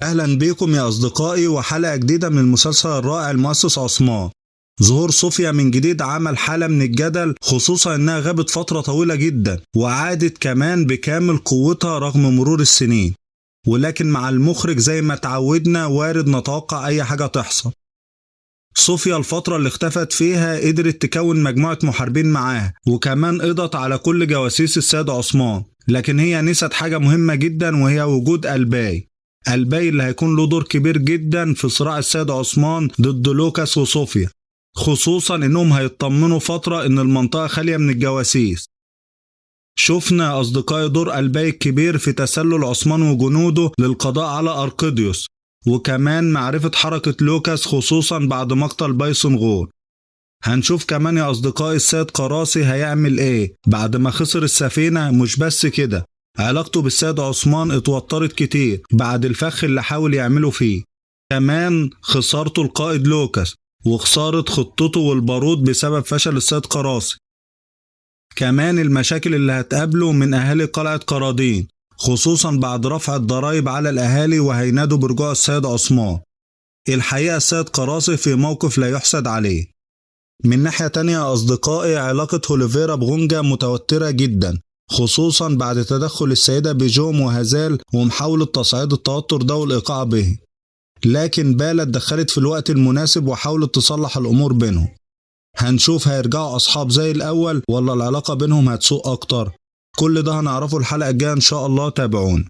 أهلا بيكم يا أصدقائي وحلقة جديدة من المسلسل الرائع المؤسس عثمان. ظهور صوفيا من جديد عمل حالة من الجدل، خصوصا إنها غابت فترة طويلة جدا وعادت كمان بكامل قوتها رغم مرور السنين، ولكن مع المخرج زي ما تعودنا وارد نتوقع أي حاجة تحصل. صوفيا الفترة اللي اختفت فيها قدرت تكون مجموعة محاربين معاها، وكمان قضت على كل جواسيس السيد عثمان، لكن هي نسيت حاجة مهمة جدا وهي وجود ألباي اللي هيكون له دور كبير جدا في صراع السيد عثمان ضد لوكاس وصوفيا، خصوصا انهم هيطمنوا فترة ان المنطقة خالية من الجواسيس. شفنا أصدقائي دور ألباي الكبير في تسلل عثمان وجنوده للقضاء على أرقديوس، وكمان معرفة حركة لوكاس خصوصا بعد مقتل بايسون غور. هنشوف كمان يا أصدقائي السيد قراصي هيعمل ايه بعد ما خسر السفينة. مش بس كده، علاقته بالسيد عثمان اتوترت كتير بعد الفخ اللي حاول يعمله فيه، كمان خسارته القائد لوكاس وخسارة خطته والبارود بسبب فشل السيد قراصي، كمان المشاكل اللي هتقابله من أهالي قلعة قرادين خصوصا بعد رفع الضرائب على الأهالي وهينادوا برجوع السيد عثمان. الحقيقة السيد قراصي في موقف لا يحسد عليه. من ناحية تانية يا أصدقائي، علاقة هوليفيرا بغونجا متوترة جدا، خصوصا بعد تدخل السيدة بيجوم وهزال ومحاولة تصعيد التوتر ده والإيقاع به، لكن بالا اتدخلت في الوقت المناسب وحاولت تصلح الأمور بينهم. هنشوف هيرجعوا أصحاب زي الأول ولا العلاقة بينهم هتسوء أكتر. كل ده هنعرفه الحلقة الجاية إن شاء الله، تابعون.